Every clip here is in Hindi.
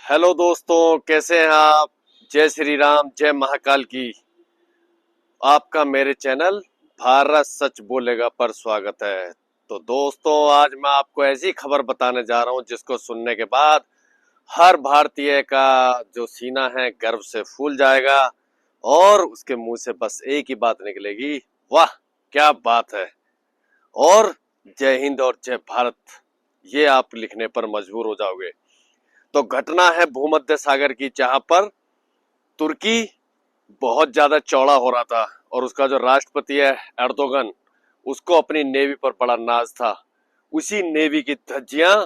हेलो दोस्तों, कैसे हैं आप। जय श्री राम, जय महाकाल की। आपका मेरे चैनल भारत सच बोलेगा पर स्वागत है। तो दोस्तों, आज मैं आपको ऐसी खबर बताने जा रहा हूं जिसको सुनने के बाद हर भारतीय का जो सीना है गर्व से फूल जाएगा और उसके मुंह से बस एक ही बात निकलेगी, वाह क्या बात है। और जय हिंद और जय भारत, ये आप लिखने पर मजबूर हो जाओगे। तो घटना है भूमध्य सागर की, जहां पर तुर्की बहुत ज्यादा चौड़ा हो रहा था और उसका जो राष्ट्रपति है एर्दोगन, उसको अपनी नेवी पर बड़ा नाज था। उसी नेवी की धज्जियां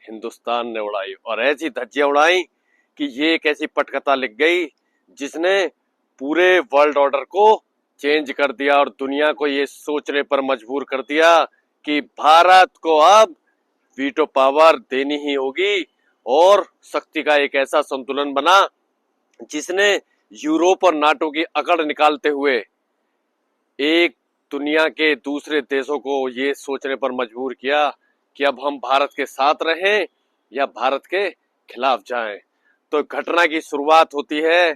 हिंदुस्तान ने उड़ाई और ऐसी धज्जियां उड़ाई कि ये एक ऐसी पटकथा लिख गई जिसने पूरे वर्ल्ड ऑर्डर को चेंज कर दिया और दुनिया को ये सोचने पर मजबूर कर दिया कि भारत को अब वीटो पावर देनी ही होगी। और शक्ति का एक ऐसा संतुलन बना जिसने यूरोप और नाटो की अकड़ निकालते हुए एक दुनिया के दूसरे देशों को ये सोचने पर मजबूर किया कि अब हम भारत के साथ रहें या भारत के खिलाफ जाएं। तो घटना की शुरुआत होती है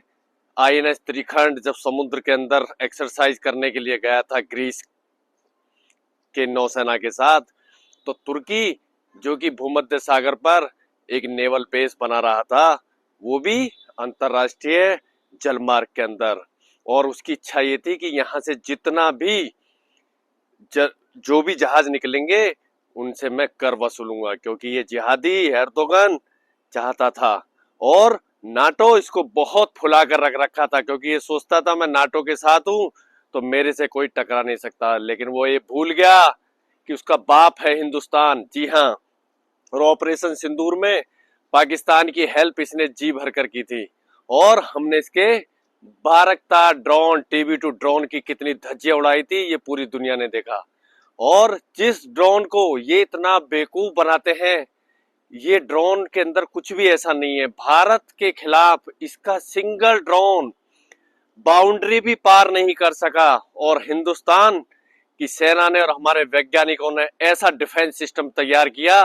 आईएनएस त्रिखंड जब समुद्र के अंदर एक्सरसाइज करने के लिए गया था ग्रीस के नौसेना के साथ। तो तुर्की जो कि भूमध्य सागर पर एक नेवल बेस बना रहा था, वो भी अंतरराष्ट्रीय जलमार्ग के अंदर। और उसकी इच्छा ये थी कि यहाँ से जितना भी जो भी जहाज निकलेंगे उनसे मैं कर वसूलूंगा, क्योंकि ये जिहादी एर्दोगन चाहता था। और नाटो इसको बहुत फुला कर रख रखा था, क्योंकि ये सोचता था मैं नाटो के साथ हूं तो मेरे से कोई टकरा नहीं सकता। लेकिन वो ये भूल गया कि उसका बाप है हिंदुस्तान। जी हाँ, और ऑपरेशन सिंदूर में पाकिस्तान की हेल्प इसने जी भरकर की थी। और हमने इसके बारकता ड्रोन, टीबी 2 ड्रोन की कितनी धज्जियां उड़ाई थी, ये पूरी दुनिया ने देखा। और जिस ड्रोन को ये इतना बेवकूफ बनाते हैं, ये ड्रोन के अंदर कुछ भी ऐसा नहीं है। भारत के खिलाफ इसका सिंगल ड्रोन बाउंड्री भी पार नहीं कर सका। और हिंदुस्तान की सेना ने और हमारे वैज्ञानिकों ने ऐसा डिफेंस सिस्टम तैयार किया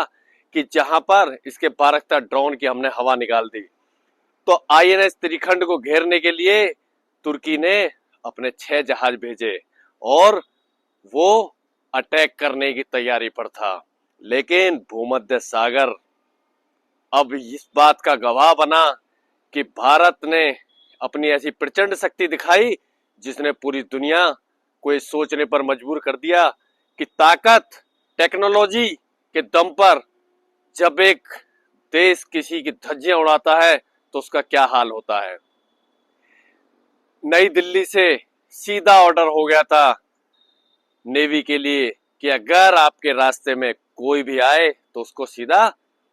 कि जहां पर इसके बारकता ड्रोन की हमने हवा निकाल दी। तो आईएनएस त्रिखंड को घेरने के लिए तुर्की ने अपने 6 जहाज भेजे और वो अटैक करने की तैयारी पर था। लेकिन भूमध्य सागर अब इस बात का गवाह बना कि भारत ने अपनी ऐसी प्रचंड शक्ति दिखाई जिसने पूरी दुनिया को ये सोचने पर मजबूर कर दिया कि ताकत टेक्नोलॉजी के दम पर जब एक देश किसी की धज्जियां उड़ाता है तो उसका क्या हाल होता है। नई दिल्ली से सीधा ऑर्डर हो गया था नेवी के लिए कि अगर आपके रास्ते में कोई भी आए तो उसको सीधा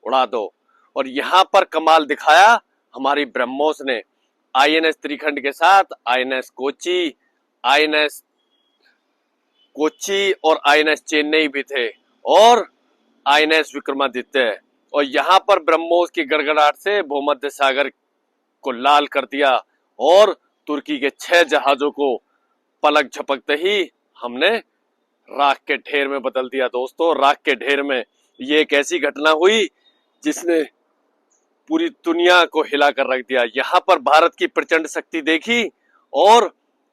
उड़ा दो। और यहां पर कमाल दिखाया हमारी ब्रह्मोस ने। आईएनएस त्रिखंड के साथ आईएनएस आईएनएस कोच्चि और आईएनएस चेन्नई भी थे और आईएनएस विक्रमादित्य। और यहां पर ब्रह्मोस की गड़गड़ाहट से भूमध्य सागर को लाल कर दिया और तुर्की के 6 जहाजों को पलक झपकते ही हमने राख के ढेर में बदल दिया। दोस्तों, राख के ढेर में ये एक ऐसी घटना हुई जिसने पूरी दुनिया को हिलाकर रख दिया। यहां पर भारत की प्रचंड शक्ति देखी और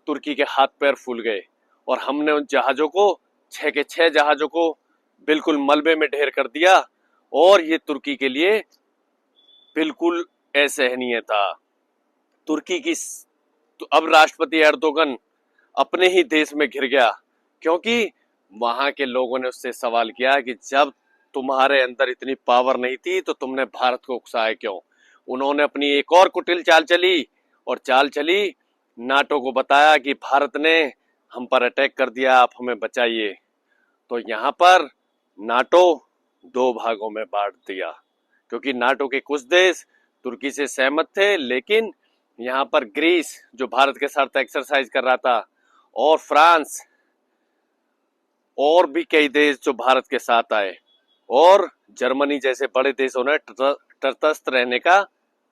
तुर्की के हाथ पैर फूल गए और हमने उन जहाजों को 6 के 6 जहाजों को बिल्कुल मलबे में ढेर कर दिया। और ये तुर्की के लिए बिल्कुल असहनीय था। तुर्की की तो अब राष्ट्रपति एर्दोगन अपने ही देश में घिर गया, क्योंकि वहां के लोगों ने उससे सवाल किया कि जब तुम्हारे अंदर इतनी पावर नहीं थी तो तुमने भारत को उकसाया क्यों। उन्होंने अपनी एक और कुटिल चाल चली और चाल चली नाटो को बताया कि भारत ने हम पर अटैक कर दिया, आप हमें बचाइए। तो यहाँ पर नाटो 2 भागों में बांट दिया, क्योंकि नाटो के कुछ देश तुर्की से सहमत थे, लेकिन यहाँ पर ग्रीस जो भारत के साथ एक्सरसाइज कर रहा था और फ्रांस और भी कई देश जो भारत के साथ आए और जर्मनी जैसे बड़े देशों ने तटस्थ रहने का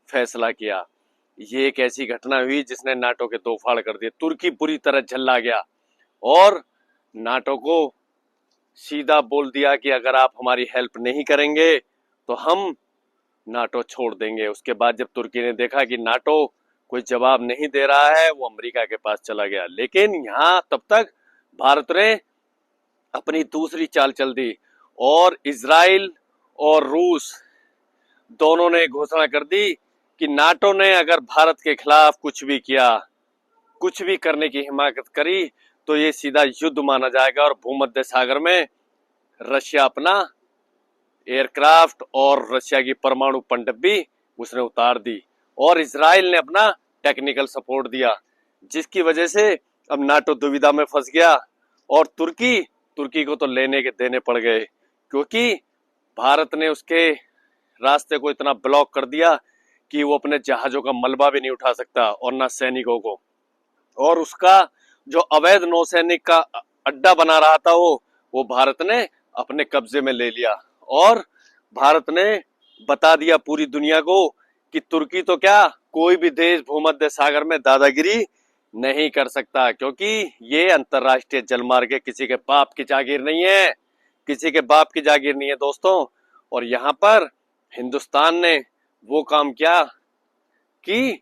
फैसला किया। ये एक ऐसी घटना हुई जिसने नाटो के 2 फाड़ कर दिए। तुर्की बुरी तरह झल्ला गया और नाटो को सीधा बोल दिया कि अगर आप हमारी हेल्प नहीं करेंगे तो हम नाटो छोड़ देंगे। उसके बाद जब तुर्की ने देखा कि नाटो कोई जवाब नहीं दे रहा है, वो अमेरिका के पास चला गया। लेकिन यहाँ तब तक भारत ने अपनी दूसरी चाल चल दी और इजराइल और रूस दोनों ने घोषणा कर दी कि नाटो ने अगर भारत के खिलाफ कुछ भी किया, कुछ भी करने की हिमाकत करी, तो ये सीधा युद्ध माना जाएगा और भूमध्य सागर में रशिया अपना एयरक्राफ्ट और रशिया की परमाणु पनडब्बी उसने उतार दी और इजराइल ने अपना टेक्निकल सपोर्ट दिया, जिसकी वजह से अब नाटो दुविधा में फंस गया और तुर्की को तो लेने के देने पड़ गए, क्योंकि भारत ने उसके रास्ते को इतना ब्लॉक कर दिया कि वो अपने जहाजों का मलबा भी नहीं उठा सकता और ना सैनिकों को। और उसका जो अवैध नौसैनिक का अड्डा बना रहा था वो भारत ने अपने कब्जे में ले लिया और भारत ने बता दिया पूरी दुनिया को कि तुर्की तो क्या, कोई भी देश भूमध्य सागर में दादागिरी नहीं कर सकता, क्योंकि ये अंतरराष्ट्रीय जलमार्ग है, किसी के बाप की जागीर नहीं है, किसी के बाप की जागीर नहीं है दोस्तों। और यहाँ पर हिंदुस्तान ने वो काम किया कि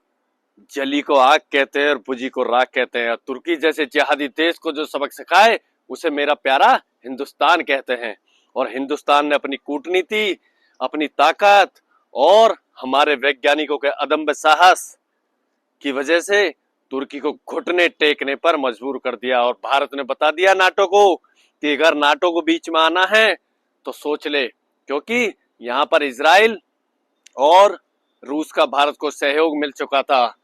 जली को आग कहते हैं और बुझी को राख कहते हैं। तुर्की जैसे जिहादी देश को जो सबक सिखाए उसे मेरा प्यारा हिंदुस्तान कहते हैं। और हिंदुस्तान ने अपनी कूटनीति, अपनी ताकत और हमारे वैज्ञानिकों के अदम्य साहस की वजह से तुर्की को घुटने टेकने पर मजबूर कर दिया और भारत ने बता दिया नाटो को कि अगर नाटो को बीच में आना है तो सोच ले, क्योंकि यहाँ पर इजराइल और रूस का भारत को सहयोग मिल चुका था।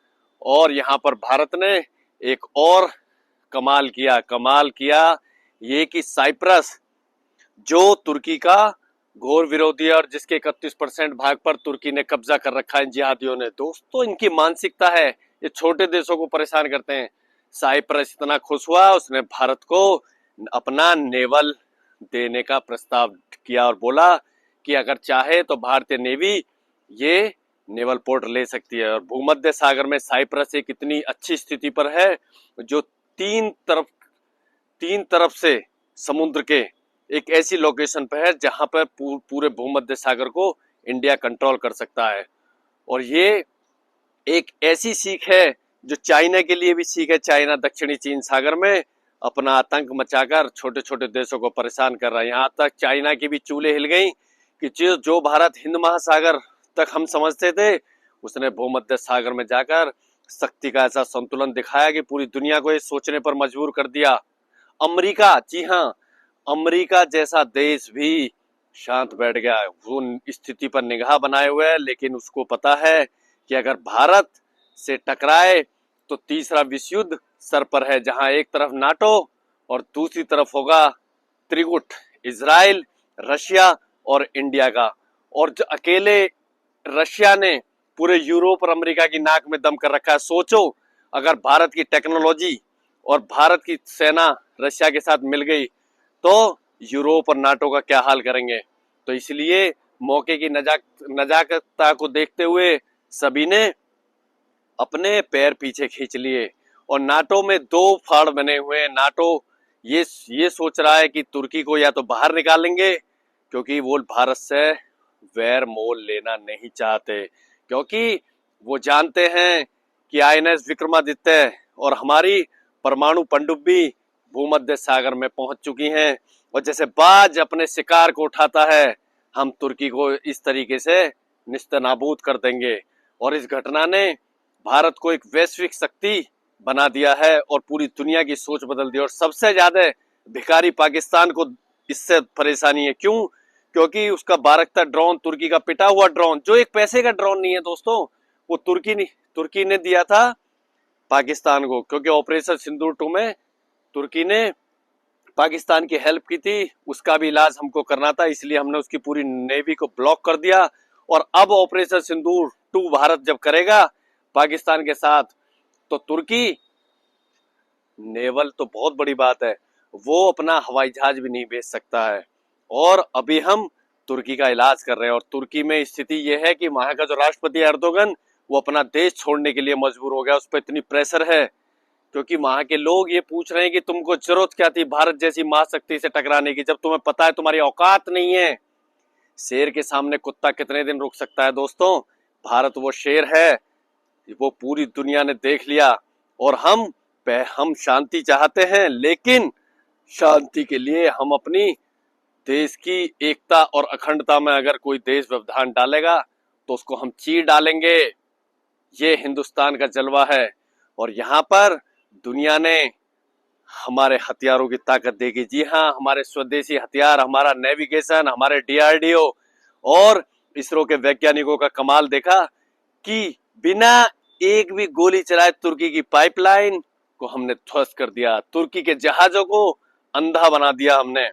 और यहाँ पर भारत ने एक और कमाल किया ये कि साइप्रस, जो तुर्की का घोर विरोधी है और जिसके 31% भाग पर तुर्की ने कब्जा कर रखा है इन जिहादियों ने। दोस्तों, इनकी मानसिकता है, ये छोटे देशों को परेशान करते हैं। साइप्रस इतना खुश हुआ, उसने भारत को अपना नेवल देने का प्रस्ताव किया और बोला कि अगर चाहे तो भारतीय नेवी ये नेवल पोर्ट ले सकती है। और भूमध्य सागर में साइप्रस एक इतनी अच्छी स्थिति पर है जो तीन तरफ से समुद्र के एक ऐसी लोकेशन पर है जहां पर पूरे भूमध्य सागर को इंडिया कंट्रोल कर सकता है। और ये एक ऐसी सीख है जो चाइना के लिए भी सीख है। चाइना दक्षिणी चीन सागर में अपना आतंक मचाकर छोटे छोटे देशों को परेशान कर रहा है। यहाँ तक चाइना की भी चूल्हे हिल गई कि जो भारत हिंद महासागर तक हम समझते थे, उसने भूमध्य सागर में जाकर शक्ति का ऐसा संतुलन दिखाया कि पूरी दुनिया को ये सोचने पर मजबूर कर दिया। अमेरिका, जी हाँ, अमेरिका जैसा देश भी शांत बैठ गया है, वो स्थिति पर निगाह बनाए हुए है, लेकिन उसको पता है कि अगर भारत से टकराए तो तीसरा विश्व युद्ध सर पर है, जहां एक तरफ नाटो और दूसरी तरफ होगा त्रिगुट, इजराइल, रशिया और इंडिया का। और जो अकेले रशिया ने पूरे यूरोप और अमेरिका की नाक में दम कर रखा है। सोचो, अगर भारत की टेक्नोलॉजी और भारत की सेना रशिया के साथ मिल गई तो यूरोप और नाटो का क्या हाल करेंगे। तो इसलिए मौके की नजाकता को देखते हुए सभी ने अपने पैर पीछे खींच लिए और नाटो में दो फाड़ बने हुए हैं। नाटो ये सोच रहा है कि तुर्की को या तो बाहर निकालेंगे, क्योंकि वो भारत से वैर मोल लेना नहीं चाहते, क्योंकि वो जानते हैं कि आईएनएस विक्रमादित्य और हमारी परमाणु पनडुब्बी भूमध्य सागर में पहुंच चुकी हैं और जैसे बाज अपने शिकार को उठाता है, हम तुर्की को इस तरीके से निस्तनाबूद कर देंगे। और इस घटना ने भारत को एक वैश्विक शक्ति बना दिया है और पूरी दुनिया की सोच बदल दी। और सबसे ज्यादा भिखारी पाकिस्तान को इससे परेशानी है। क्यों? क्योंकि उसका बारकता ड्रोन, तुर्की का पिटा हुआ ड्रोन, जो एक पैसे का ड्रोन नहीं है दोस्तों, वो तुर्की ने दिया था पाकिस्तान को, क्योंकि ऑपरेशन सिंदूर 2 में तुर्की ने पाकिस्तान की हेल्प की थी। उसका भी इलाज हमको करना था, इसलिए हमने उसकी पूरी नेवी को ब्लॉक कर दिया। और अब ऑपरेशन सिंदूर 2 भारत जब करेगा पाकिस्तान के साथ, तो तुर्की, नेवल तो बहुत बड़ी बात है, वो अपना हवाई जहाज भी नहीं भेज सकता है। और अभी हम तुर्की का इलाज कर रहे हैं। और तुर्की में स्थिति यह है कि वहां का जो राष्ट्रपति एर्दोगन, वो अपना देश छोड़ने के लिए मजबूर हो गया। उस पर इतनी प्रेशर है क्योंकि वहां के लोग ये पूछ रहे हैं कि तुमको जरूरत क्या थी भारत जैसी महाशक्ति से टकराने की, जब तुम्हें पता है तुम्हारी औकात नहीं है। शेर के सामने कुत्ता कितने दिन रुक सकता है दोस्तों। भारत वो शेर है, वो पूरी दुनिया ने देख लिया। और हम शांति चाहते हैं, लेकिन शांति के लिए हम अपनी देश की एकता और अखंडता में अगर कोई देश व्यवधान डालेगा तो उसको हम चीर डालेंगे। ये हिंदुस्तान का जलवा है। और यहाँ पर दुनिया ने हमारे हथियारों की ताकत देगी। जी हाँ, हमारे स्वदेशी हथियार, हमारा नेविगेशन, हमारे डीआरडीओ और इसरो के वैज्ञानिकों का कमाल देखा कि बिना एक भी गोली चलाए तुर्की की पाइपलाइन को हमने ध्वस्त कर दिया, तुर्की के जहाजों को अंधा बना दिया हमने।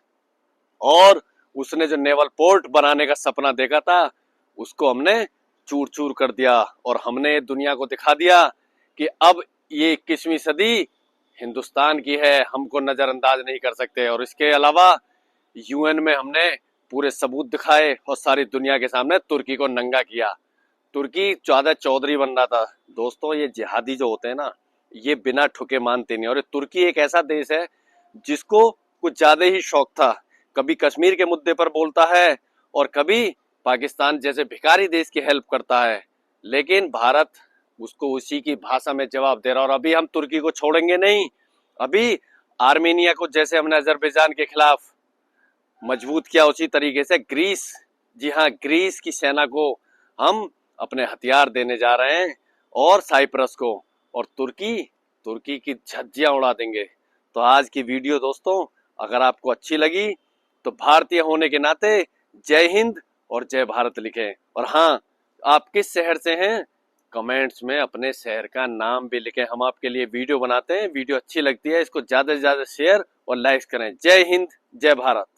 और उसने जो नेवल पोर्ट बनाने का सपना देखा था उसको हमने चूर चूर कर दिया। और हमने दुनिया को दिखा दिया कि अब ये 21वीं सदी हिंदुस्तान की है, हमको नजरअंदाज नहीं कर सकते। और इसके अलावा यूएन में हमने पूरे सबूत दिखाए और सारी दुनिया के सामने तुर्की को नंगा किया। तुर्की ज्यादा चौधरी बन रहा था दोस्तों। ये जिहादी जो होते हैं ना, ये बिना ठुके मानते नहीं। और तुर्की एक ऐसा देश है जिसको कुछ ज्यादा ही शौक था, कभी कश्मीर के मुद्दे पर बोलता है और कभी पाकिस्तान जैसे भिखारी देश की हेल्प करता है, लेकिन भारत उसको उसी की भाषा में जवाब दे रहा। और अभी हम तुर्की को छोड़ेंगे नहीं। अभी आर्मेनिया को जैसे हमने अजरबैजान के खिलाफ मजबूत किया, उसी तरीके से ग्रीस, जी हाँ, ग्रीस की सेना को हम अपने हथियार देने जा रहे हैं, और साइप्रस को। और तुर्की की झज्जियां उड़ा देंगे। तो आज की वीडियो दोस्तों अगर आपको अच्छी लगी तो भारतीय होने के नाते जय हिंद और जय भारत लिखें। और हाँ, आप किस शहर से हैं कमेंट्स में अपने शहर का नाम भी लिखें। हम आपके लिए वीडियो बनाते हैं, वीडियो अच्छी लगती है इसको ज्यादा से ज्यादा शेयर और लाइक करें। जय हिंद, जय भारत।